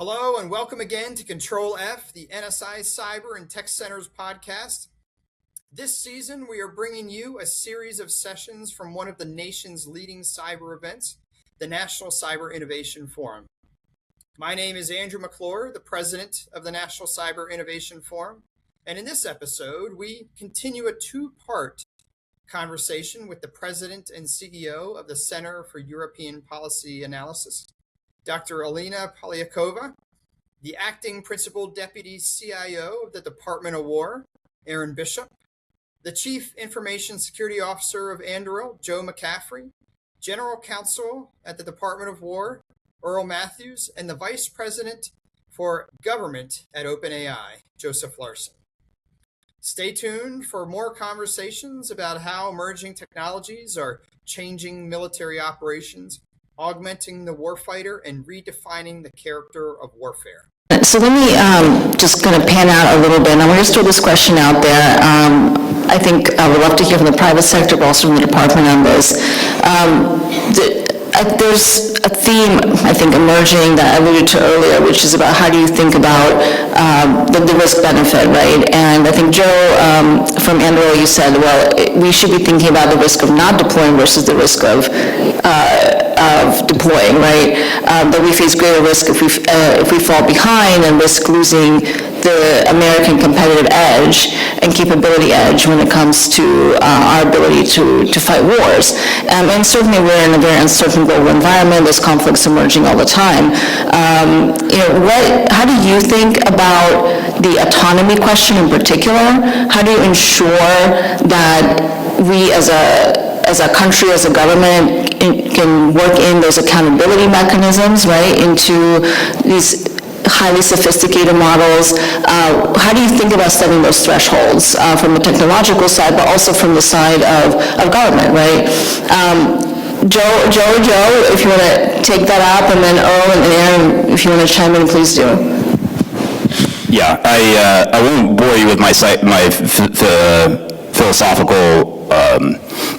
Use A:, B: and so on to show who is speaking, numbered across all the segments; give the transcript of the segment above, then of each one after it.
A: Hello and welcome again to CTRL+F, the NSI Cyber and Tech Centers podcast. This season, we are bringing you a series of sessions from one of the nation's leading cyber events, the National Cyber Innovation Forum. My name is Andrew McClure, the president of the National Cyber Innovation Forum. And in this episode, we continue a two-part conversation with the president and CEO of the Center for European Policy Analysis, Dr. Alina Polyakova, the acting Principal Deputy CIO of the Department of War, Aaron Bishop, the Chief Information Security Officer of Anduril, Joe McCaffrey, General Counsel at the Department of War, Earl Matthews, and the Vice President for Government at OpenAI, Joseph Larson. Stay tuned for more conversations about how emerging technologies are changing military operations, augmenting the warfighter, and redefining the character of warfare.
B: So let me just kind of pan out a little bit. And I'm going to throw this question out there. I think I would love to hear from the private sector, but also from the department on this. There's a theme, I think, emerging that I alluded to earlier, which is about how do you think about the risk-benefit, right? And I think, Joe, from Anduril, you said, well, we should be thinking about the risk of not deploying versus the risk of deploying, right? That we face greater risk if we fall behind and risk losing the American competitive edge and capability edge when it comes to our ability to fight wars. And certainly we're in a very uncertain global environment. There's conflicts emerging all the time. How do you think about the autonomy question in particular? How do you ensure that we as a country, as a government, can work in those accountability mechanisms, right, into these highly sophisticated models? How do you think about setting those thresholds from the technological side, but also from the side of government, right? Joe, if you want to take that up, and then Earl and Aaron, if you want to chime in, please do.
C: Yeah, I won't bore you with my philosophical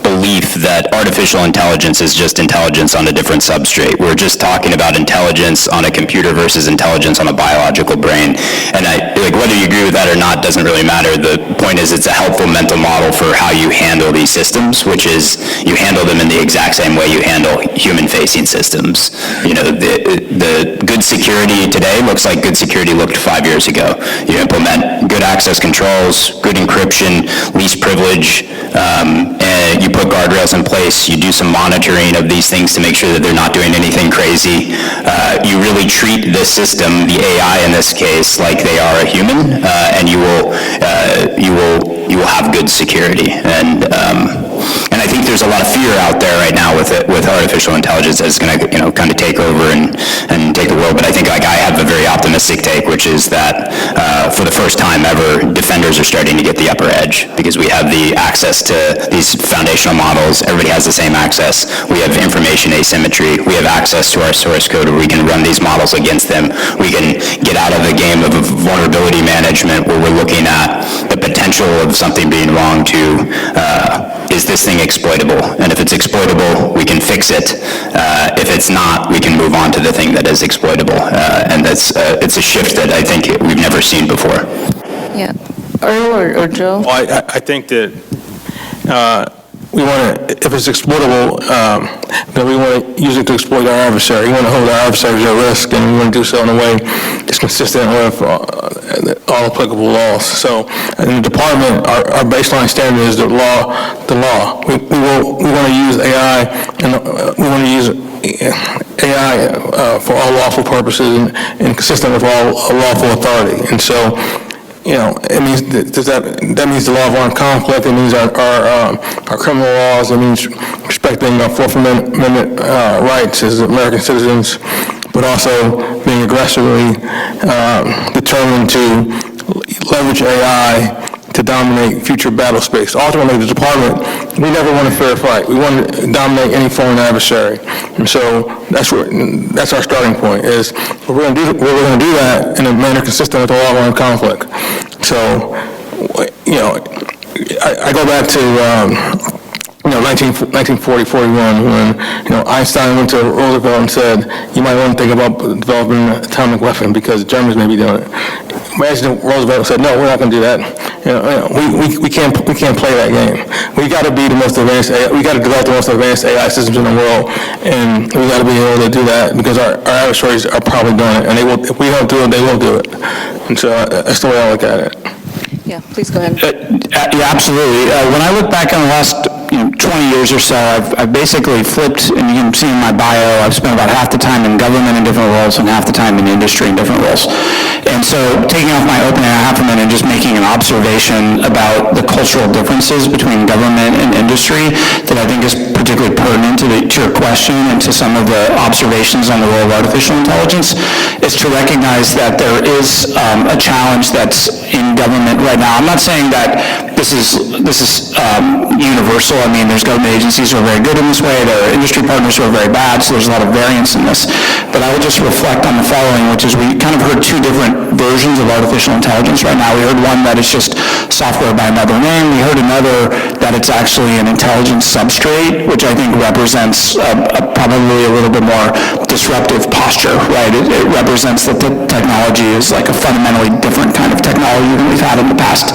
C: belief that artificial intelligence is just intelligence on a different substrate. We're just talking about intelligence on a computer versus intelligence on a biological brain. And whether you agree with that or not doesn't really matter. The point is it's a helpful mental model for how you handle these systems, which is you handle them in the exact same way you handle human-facing systems. You know, the good security today looks like good security looked 5 years ago. You implement good access controls, good encryption, least privilege, and you put guardrails in place, you do some monitoring of these things to make sure that they're not doing anything crazy. You really treat the system, the AI in this case, like they are a human, and you will have good security. And I think there's a lot of fear out there right now with artificial intelligence that's going to kind of take over and take the world. But I think I have a very optimistic take, which is that for the first time ever, defenders are starting to get the upper edge because we have the access to these foundational models. Everybody has the same access. We have information asymmetry. We have access to our source code where we can run these models against them. We can get out of the game of vulnerability management where we're looking at the potential of something being wrong to is this thing exploitable? And if it's exploitable, we can fix it. If it's not, we can move on to the thing that is exploitable. And it's a shift that I think we've never seen before.
B: Yeah. Earl or Joe?
D: Well, I think that we want to, if it's exploitable, then we want to use it to exploit our adversary. We want to hold our adversaries at risk, and we want to do so in a way that's consistent with all applicable laws. So in the department, our baseline standard is the law. We want to use AI, and we want to use AI for all lawful purposes and consistent with all lawful authority. And so, it means that means the law of armed conflict. It means our criminal laws. It means respecting our Fourth Amendment rights as American citizens, but also being aggressively determined to leverage AI to dominate future battle space. Ultimately, the department, we never want a fair fight. We want to dominate any foreign adversary. And so that's our starting point, is we're going to do that in a manner consistent with the law of armed conflict. So, I go back to 1940, 41, when, Einstein went to Roosevelt and said, you might want to think about developing an atomic weapon because the Germans may be doing it. Imagine Roosevelt said, no, we're not going to do that. We can't play that game. We got to be the most advanced AI, we got to develop the most advanced AI systems in the world, and we got to be able to do that because our adversaries are probably doing it, and they will, if we don't do it, they will do it. And so that's the way I look at it.
B: Yeah, please go ahead.
C: Yeah, absolutely. When I look back on the last 20 years or so, I've basically flipped, and you can see in my bio, I've spent about half the time in government in different roles and half the time in industry in different roles. And so taking off my opening half a minute and just making an observation about the cultural differences between government and industry that I think is particularly pertinent to your question and to some of the observations on the role of artificial intelligence is to recognize that there is a challenge that's in government right now. I'm not saying that this is universal. I mean, there's government agencies who are very good in this way, there are industry partners who are very bad, so there's a lot of variance in this. But I would just reflect on the following, which is we kind of heard two different versions of artificial intelligence right now. We heard one that is just software by another name. We heard another that it's actually an intelligence substrate, which I think represents probably a little bit more disruptive posture, right? It represents that the technology is like a fundamentally different kind of technology than we've had in the past.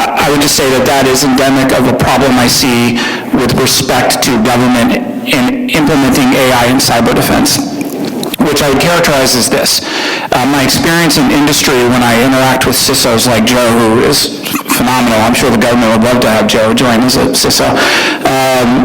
C: I would just say that that is endemic of a problem I see with respect to government in implementing AI in cyber defense, which I would characterize as this. My experience in industry when I interact with CISOs like Joe, who is phenomenal. I'm sure the government would love to have Joe join as a CISO.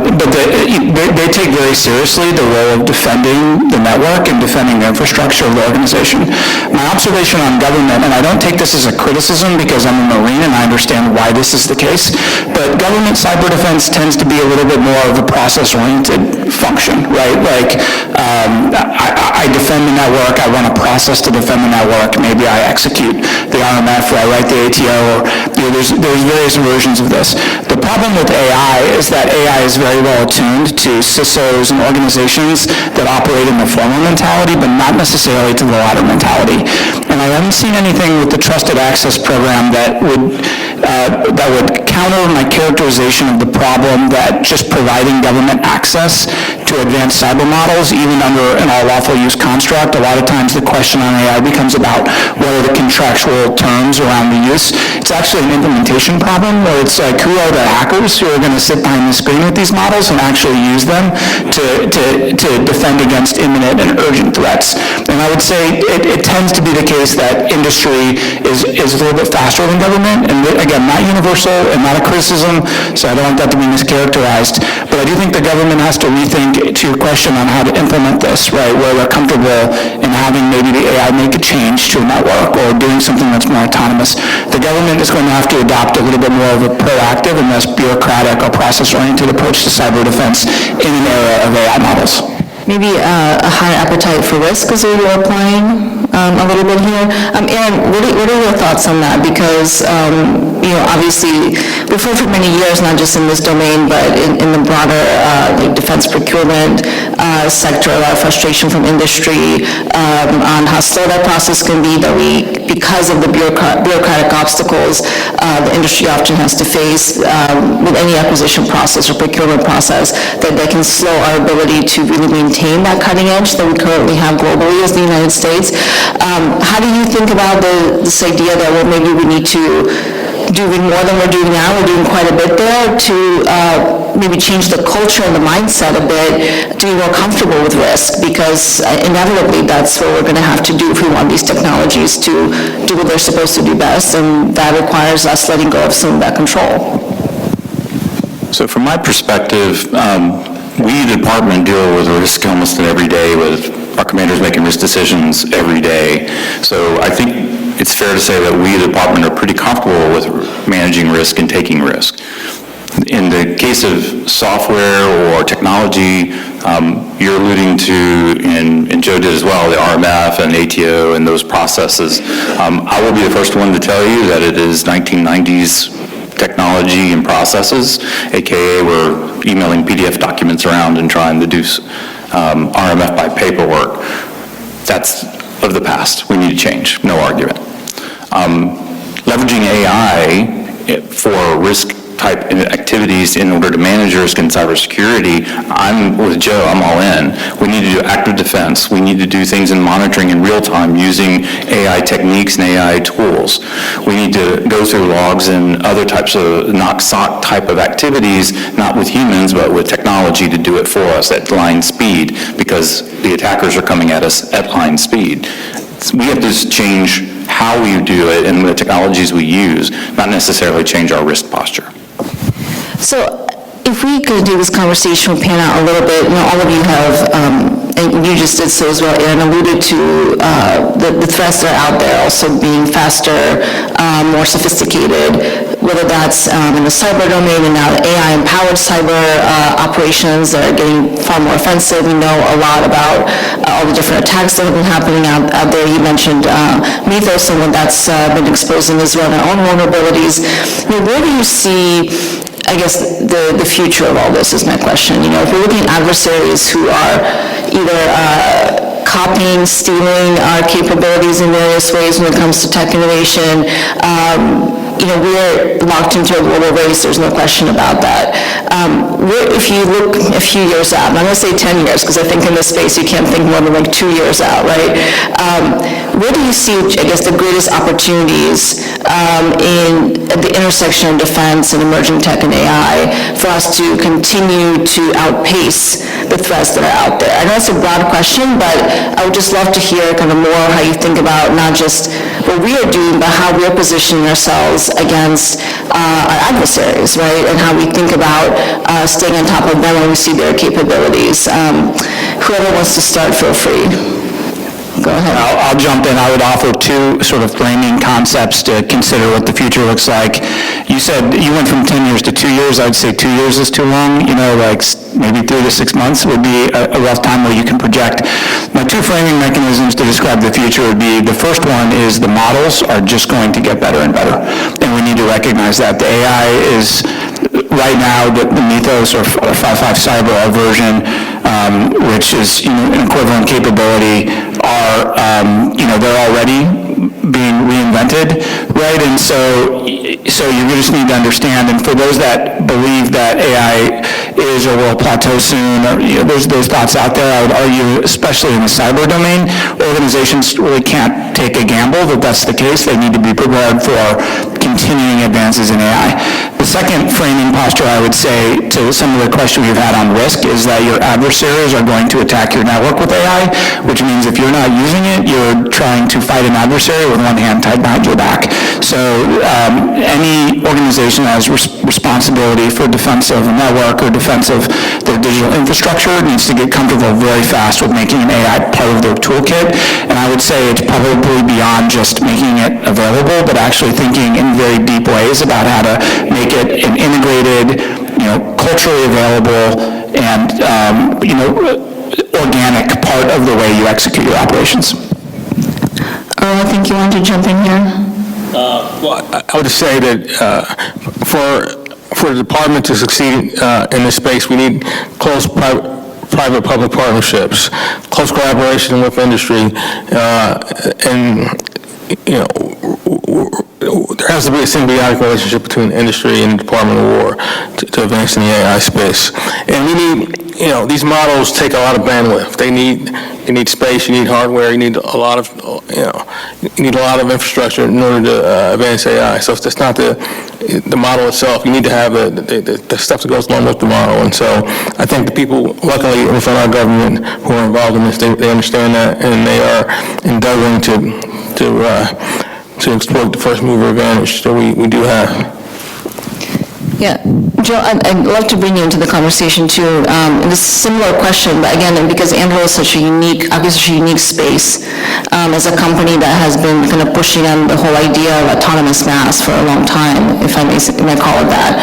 C: But they take very seriously the role of defending the network and defending the infrastructure of the organization. My observation on government, and I don't take this as a criticism because I'm a Marine and I understand why this is the case, but government cyber defense tends to be a little bit more of a process-oriented function, right? Like, I defend the network, I run a process to defend the network, maybe I execute the RMF, or I write the ATO, or there's various versions of this. The problem with AI is that AI is very well attuned to CISOs and organizations that operate in the former mentality, but not necessarily to the latter mentality. And I haven't seen anything with the Trusted Access program that would counter my characterization of the problem that just providing government access to advanced cyber models, even under an all-lawful use construct, a lot of times the question on AI becomes about what are the contractual terms around the use. It's actually an implementation problem where it's like, who are the hackers who are going to sit behind the screen with these models and actually use them to defend against imminent and urgent threats. And I would say it tends to be the case that industry is a little bit faster than government, and again, not universal and not a criticism, so I don't want that to be mischaracterized, but I do think the government has to rethink, to your question on how to implement this, right, where they're comfortable in having maybe the AI make a change to a network or doing something that's more autonomous. The government is going to have to adopt a little bit more of a proactive and less bureaucratic or process-oriented approach to cyber defense in an era of AI models.
B: Maybe a higher appetite for risk is what you're applying a little bit here. Aaron, what are your thoughts on that? Because, obviously, we've heard for many years, not just in this domain, but in the broader defense procurement sector, a lot of frustration from industry on how slow that process can be, that because of the bureaucratic obstacles the industry often has to face with any acquisition process or procurement process, that can slow our ability to really maintain that cutting edge that we currently have globally as the United States. How do you think about this idea that, well, maybe we need to do more than we're doing now, we're doing quite a bit there, to maybe change the culture and the mindset a bit to be more comfortable with risk, because inevitably that's what we're going to have to do if we want these technologies to do what they're supposed to do best, and that requires us letting go of some of that control.
C: So from my perspective, we, the department, deal with risk almost every day, with our commanders making risk decisions every day. So I think it's fair to say that we, the department, are pretty comfortable with managing risk and taking risk. In the case of software or technology, you're alluding to, and Joe did as well, the RMF and ATO and those processes. I will be the first one to tell you that it is 1990s technology and processes, aka we're emailing PDF documents around and trying to do RMF by paperwork. That's of the past. We need to change, no argument. Leveraging AI for risk type activities in order to manage risk in cybersecurity, I'm with Joe, I'm all in. We need to do active defense. We need to do things in monitoring in real time using AI techniques and AI tools. We need to go through logs and other types of knock-sock type of activities, not with humans, but with technology to do it for us at line speed, because the attackers are coming at us at line speed. We have to just change how we do it and the technologies we use, not necessarily change our risk posture.
B: So if we could do this conversation with pan out a little bit, all of you have, and you just did so as well, Aaron, alluded to the threats that are out there also being faster, more sophisticated, whether that's in the cyber domain and now AI-empowered cyber operations that are getting far more offensive. We know a lot about all the different attacks that have been happening out there. You mentioned Mythos, someone that's been exposing as well their own vulnerabilities. Where do you see, I guess, the future of all this is my question. If we're looking at adversaries who are either copying, stealing our capabilities in various ways when it comes to tech innovation, we're locked into a global race, there's no question about that. If you look a few years out, and I'm going to say 10 years, because I think in this space you can't think more than like 2 years out, right? Where do you see, I guess, the greatest opportunities in the intersection of defense and emerging tech and AI for us to continue to outpace the threats that are out there? I know it's a broad question, but I would just love to hear kind of more how you think about not just what we are doing, but how we're positioning ourselves against our adversaries, right? And how we think about staying on top of them when we see their capabilities. Whoever wants to start, feel free. Go ahead.
E: I'll jump in. I would offer two sort of framing concepts to consider what the future looks like. You said you went from 10 years to 2 years. I would say 2 years is too long. Like maybe 3 to 6 months would be a rough time where you can project. My two framing mechanisms to describe the future would be, the first one is the models are just going to get better and better. And we need to recognize that. The AI is, right now, the Mythos or 5.5 Cyber, our version, which is an equivalent capability, are, they're already being reinvented, right? And so you just need to understand, and for those that believe that AI is or will plateau soon, or, there's those thoughts out there. I would argue, especially in the cyber domain, organizations really can't take a gamble that that's the case. They need to be prepared for continuing advances in AI. The second framing posture, I would say, to some of the question we've had on risk, is that your adversaries are going to attack your network with AI, which means if you're not using it, you're trying to fight an adversary with one hand tied behind your back. So any organization that has responsibility for defense of a network or defense of their digital infrastructure needs to get comfortable very fast with making an AI part of their toolkit. And I would say it's probably beyond just making it available, but actually thinking in very deep ways about how to make it an integrated, culturally available, and organic part of the way you execute your operations.
B: Earl, I think you want to jump in here.
D: Well, I would say that for the department to succeed in this space, we need close private-public partnerships, close collaboration with industry, and there has to be a symbiotic relationship between industry and the Department of War to advance in the AI space. And we need, these models take a lot of bandwidth. They need space, you need hardware, you need a lot of, you need a lot of infrastructure in order to advance AI. So it's not the model itself. You need to have the stuff that goes along with the model. And so I think the people, luckily, within our government who are involved in this, they understand that, and they are endeavoring to exploit the first mover advantage that we do have.
B: Yeah, Joe, I'd love to bring you into the conversation too. And it's a similar question, but again, because Anduril is such a unique space as a company that has been kind of pushing on the whole idea of autonomous mass for a long time, if I may call it that.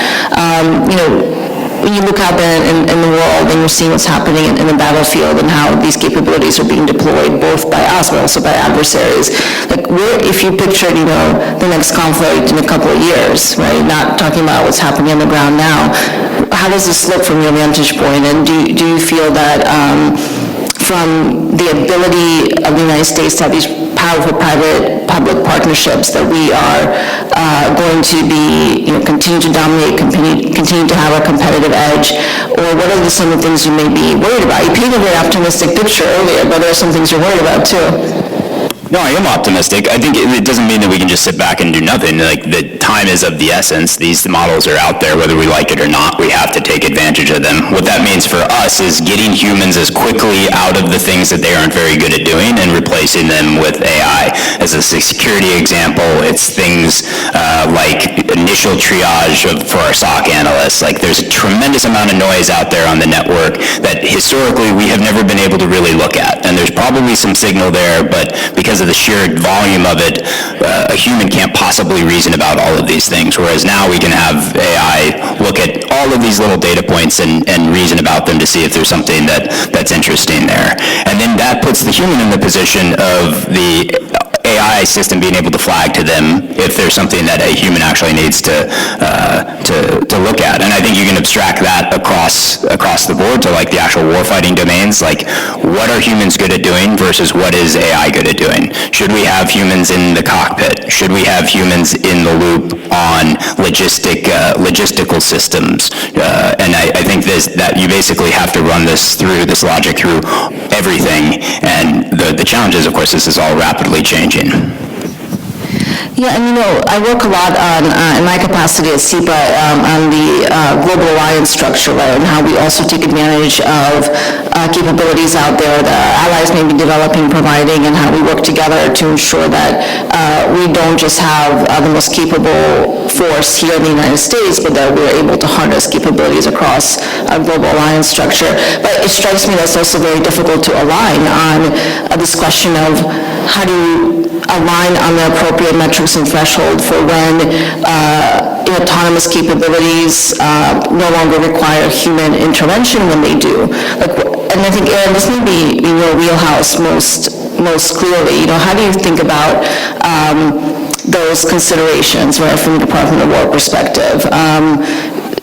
B: When you look out there in the world and you're seeing what's happening in the battlefield and how these capabilities are being deployed both by us but also by adversaries, like if you pictured, the next conflict in a couple of years, right? Not talking about what's happening on the ground now. How does this look from your vantage point? And do you feel that from the ability of the United States to have these powerful private-public partnerships that we are going to be, continue to dominate, continue to have a competitive edge, or what are some of the things you may be worried about? You painted a very optimistic picture earlier, but there are some things you're worried about too.
C: No, I am optimistic. I think it doesn't mean that we can just sit back and do nothing. Like, the time is of the essence. These models are out there, whether we like it or not. We have to take advantage of them. What that means for us is getting humans as quickly out of the things that they aren't very good at doing and replacing them with AI. As a security example, it's things like initial triage for our SOC analysts. Like, there's a tremendous amount of noise out there on the network that historically we have never been able to really look at. And there's probably some signal there, but because of the sheer volume of it, a human can't possibly reason about all of these things, whereas now we can have AI look at all of these little data points and reason about them to see if there's something that's interesting there. And then that puts the human in the position of the AI system being able to flag to them if there's something that a human actually needs to look at. And I think you can abstract that across the board to like the actual warfighting domains, like what are humans good at doing versus what is AI good at doing? Should we have humans in the cockpit? Should we have humans in the loop on logistical systems? And I think that you basically have to run this logic through everything. And the challenge is, of course, this is all rapidly changing.
B: Yeah, and I work a lot on, in my capacity at CIPA, on the global alliance structure, right, and how we also take advantage of capabilities out there that our allies may be developing, providing, and how we work together to ensure that we don't just have the most capable force here in the United States, but that we're able to harness capabilities across a global alliance structure. But it strikes me that's also very difficult to align on this question of how do you align on the appropriate metrics and threshold for when autonomous capabilities no longer require human intervention when they do. And I think, Aaron, this may be in your wheelhouse most clearly. How do you think about those considerations, right, from the Department of War perspective?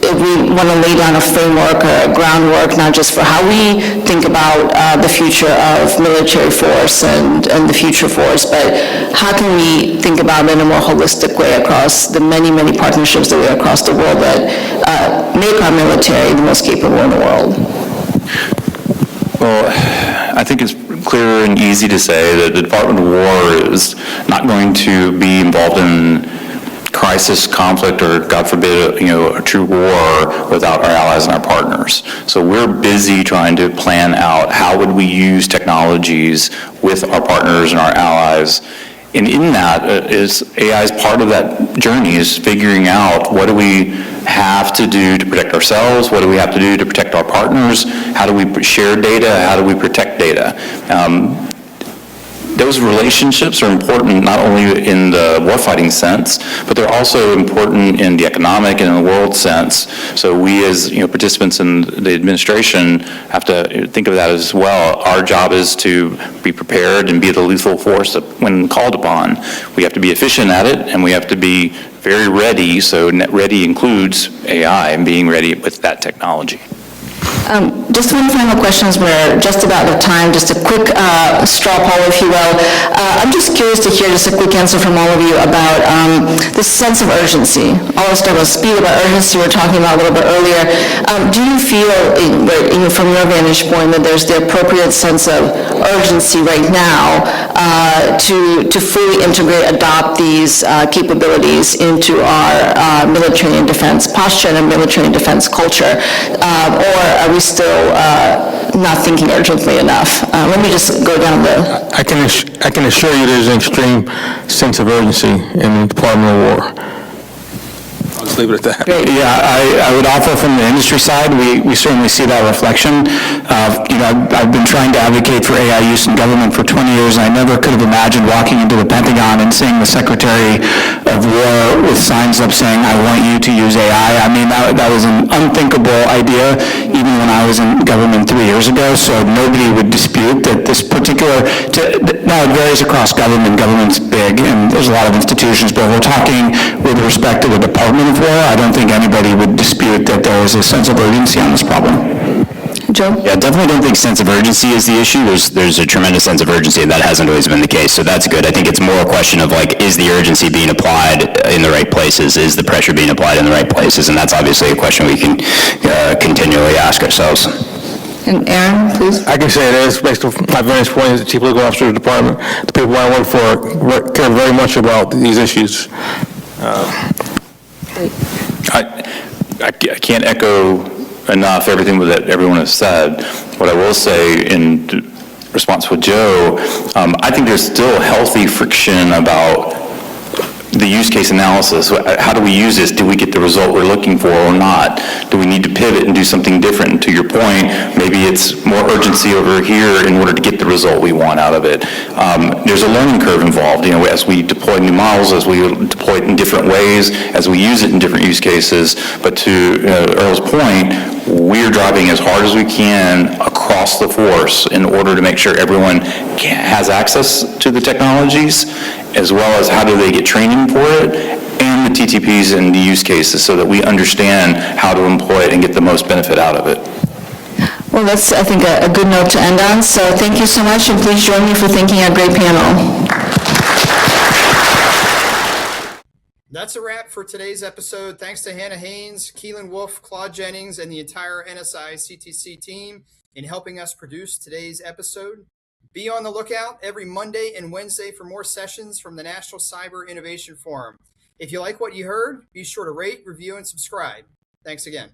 B: If we want to lay down a framework or a groundwork, not just for how we think about the future of military force and the future force, but how can we think about it in a more holistic way across the many, many partnerships that we have across the world that make our military the most capable in the world?
F: Well, I think it's clear and easy to say that the Department of War is not going to be involved in crisis, conflict, or God forbid, a true war without our allies and our partners. So we're busy trying to plan out how would we use technologies with our partners and our allies. And in that is AI is part of that journey, is figuring out what do we have to do to protect ourselves, what do we have to do to protect our partners, how do we share data, how do we protect data. Those relationships are important not only in the warfighting sense, but they're also important in the economic and in the world sense. So we as participants in the administration have to think of that as well. Our job is to be prepared and be the lethal force when called upon. We have to be efficient at it, and we have to be very ready. So ready includes AI and being ready with that technology.
B: Just one final question, as we're just about the time, just a quick straw poll, if you will. I'm just curious to hear just a quick answer from all of you about this sense of urgency. All this stuff about speed, about urgency we were talking about a little bit earlier. Do you feel, from your vantage point, that there's the appropriate sense of urgency right now to fully integrate, adopt these capabilities into our military and defense posture and military and defense culture? Or are we still not thinking urgently enough? Let me just go down the...
D: I can assure you there's an extreme sense of urgency in the Department of War. I'll just leave it at that.
B: Great.
E: Yeah, I would offer from the industry side, we certainly see that reflection. I've been trying to advocate for AI use in government for 20 years, and I never could have imagined walking into the Pentagon and seeing the Secretary of War with signs up saying, "I want you to use AI." I mean, that was an unthinkable idea even when I was in government 3 years ago, so nobody would dispute that this particular... Now, it varies across government. Government's big, and there's a lot of institutions, but we're talking with respect to the Department of War. I don't think anybody would dispute that there is a sense of urgency on this problem.
B: Joe?
C: Yeah, definitely don't think sense of urgency is the issue. There's a tremendous sense of urgency, and that hasn't always been the case, so that's good. I think it's more a question of, like, is the urgency being applied in the right places? Is the pressure being applied in the right places? And that's obviously a question we can continually ask ourselves.
B: And Aaron, please?
D: I can say it is, based on my vantage point as the Chief Legal Officer of the department, the people I work for care very much about these issues.
F: I can't echo enough everything that everyone has said. What I will say in response with Joe, I think there's still healthy friction about the use case analysis. How do we use this? Do we get the result we're looking for or not? Do we need to pivot and do something different? And to your point, maybe it's more urgency over here in order to get the result we want out of it. There's a learning curve involved, as we deploy new models, as we deploy it in different ways, as we use it in different use cases. But to Earl's point, we're driving as hard as we can across the force in order to make sure everyone has access to the technologies, as well as how do they get training for it, and the TTPs and the use cases, so that we understand how to employ it and get the most benefit out of it.
B: Well, that's, I think, a good note to end on. So thank you so much, and please join me for thanking our great panel.
A: That's a wrap for today's episode. Thanks to Hannah Haynes, Keelan Wolf, Claude Jennings, and the entire NSI CTC team in helping us produce today's episode. Be on the lookout every Monday and Wednesday for more sessions from the National Cyber Innovation Forum. If you like what you heard, be sure to rate, review, and subscribe. Thanks again.